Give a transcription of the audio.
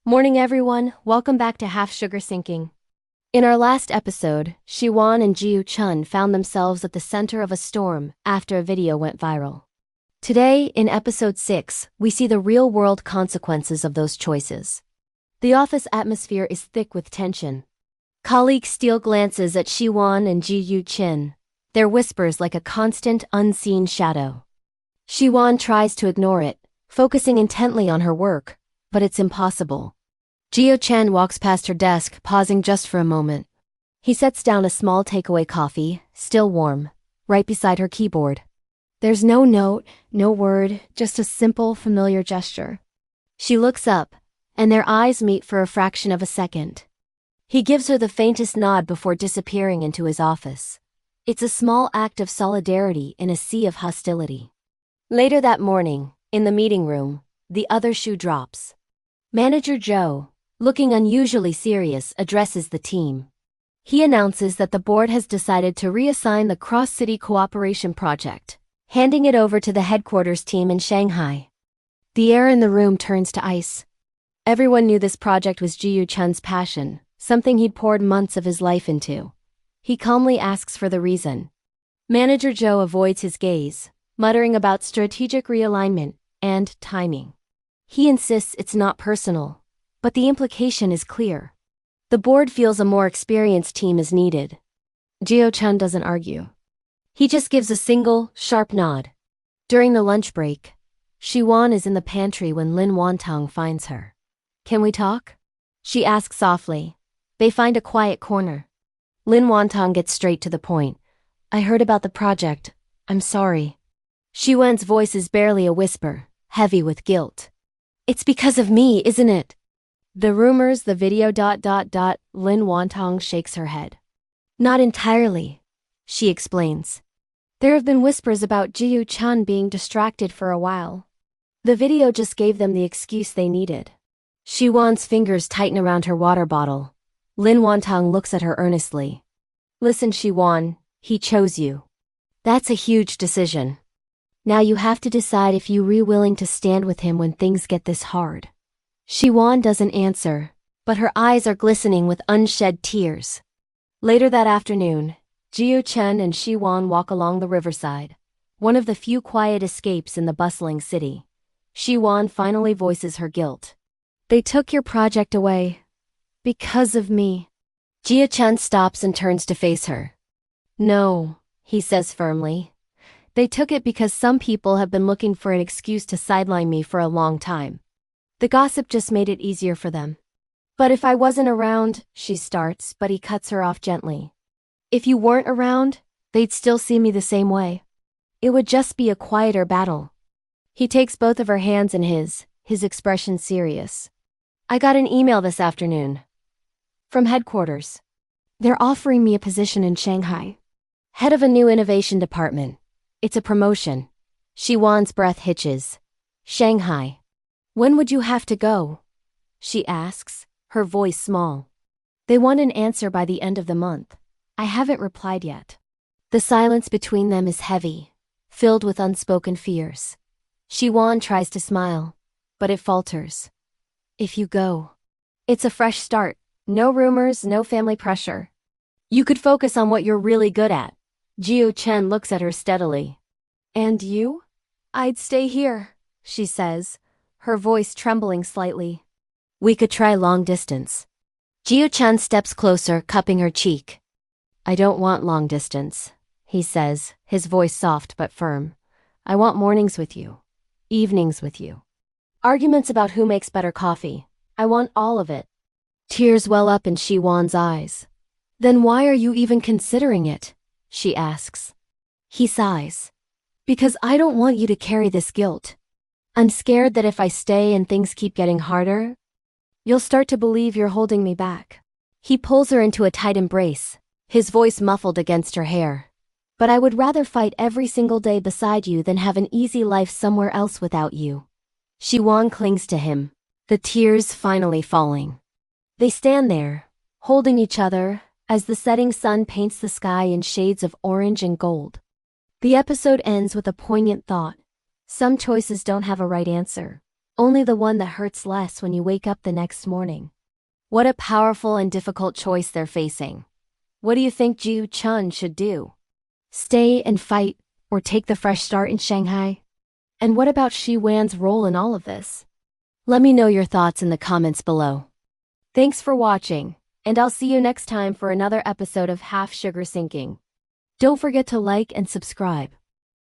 Morning everyone, welcome back to Half Sugar Sinking. In our last episode, Shi Wan and Chen found themselves at the center of a storm after a video went viral. Today, in episode 6, we see the real-world consequences of those choices. The office atmosphere is thick with tension. Colleagues steal glances at Shi Wan and Chen, their whispers like a constant, unseen shadow. Shi Wan tries to ignore it, focusing intently on her work, but it's impossible. Chen walks past her desk, pausing just for a moment. He sets down a small takeaway coffee, still warm, right beside her keyboard. There's no note, no word, just a simple, familiar gesture. She looks up, and their eyes meet for a fraction of a second. He gives her the faintest nod before disappearing into his office. It's a small act of solidarity in a sea of hostility. Later that morning, in the meeting room, the other shoe drops. Manager Joe, looking unusually serious, addresses the team. He announces that the board has decided to reassign the cross-city cooperation project, handing it over to the headquarters team in Shanghai. The air in the room turns to ice. Everyone knew this project was Chen's passion, something he'd poured months of his life into. He calmly asks for the reason. Manager Joe avoids his gaze, muttering about strategic realignment and timing. He insists it's not personal, but the implication is clear. The board feels a more experienced team is needed. Chen doesn't argue. He just gives a single, sharp nod. During the lunch break, Shi Wan is in the pantry when Lin Wantong finds her. "Can we talk?" she asks softly. They find a quiet corner. Lin Wantong gets straight to the point. "I heard about the project. I'm sorry." Shi Wan's voice is barely a whisper, heavy with guilt. "It's because of me, isn't it?" "The rumors, the video. Lin Wantong shakes her head. "Not entirely," she explains. "There have been whispers about Chen being distracted for a while. The video just gave them the excuse they needed." Shi Wan's fingers tighten around her water bottle. Lin Wantong looks at her earnestly. "Listen, Shi Wan, he chose you. That's a huge decision. Now you have to decide if you're willing to stand with him when things get this hard." Shi Wan doesn't answer, but her eyes are glistening with unshed tears. Later that afternoon, Chen and Shi Wan walk along the riverside, one of the few quiet escapes in the bustling city. Shi Wan finally voices her guilt. "They took your project away. Because of me." Chen stops and turns to face her. "No," he says firmly. "They took it because some people have been looking for an excuse to sideline me for a long time. The gossip just made it easier for them. But if I wasn't around," she starts, but he cuts her off gently. "If you weren't around, they'd still see me the same way. It would just be a quieter battle." He takes both of her hands in his expression serious. "I got an email this afternoon. From headquarters. They're offering me a position in Shanghai. Head of a new innovation department. It's a promotion." Shi Wan's breath hitches. "Shanghai. When would you have to go?" she asks, her voice small. "They want an answer by the end of the month. I haven't replied yet." The silence between them is heavy, filled with unspoken fears. Shi Wan tries to smile, but it falters. "If you go, it's a fresh start. No rumors, no family pressure. You could focus on what you're really good at." Chen looks at her steadily. "And you?" "I'd stay here," she says, her voice trembling slightly. "We could try long distance." Chen steps closer, cupping her cheek. "I don't want long distance," he says, his voice soft but firm. "I want mornings with you. Evenings with you. Arguments about who makes better coffee. I want all of it." Tears well up in Shi Wan's eyes. "Then why are you even considering it?" she asks. He sighs. "Because I don't want you to carry this guilt. I'm scared that if I stay and things keep getting harder, you'll start to believe you're holding me back." He pulls her into a tight embrace, his voice muffled against her hair. "But I would rather fight every single day beside you than have an easy life somewhere else without you." Shi Wan clings to him, the tears finally falling. They stand there, holding each other, as the setting sun paints the sky in shades of orange and gold. The episode ends with a poignant thought. Some choices don't have a right answer. only the one that hurts less when you wake up the next morning. What a powerful and difficult choice they're facing. What do you think Chen should do? Stay and fight, or take the fresh start in Shanghai? And what about Shi Wan's role in all of this? Let me know your thoughts in the comments below. Thanks for watching, and I'll see you next time for another episode of Half Sugar Sinking. Don't forget to like and subscribe.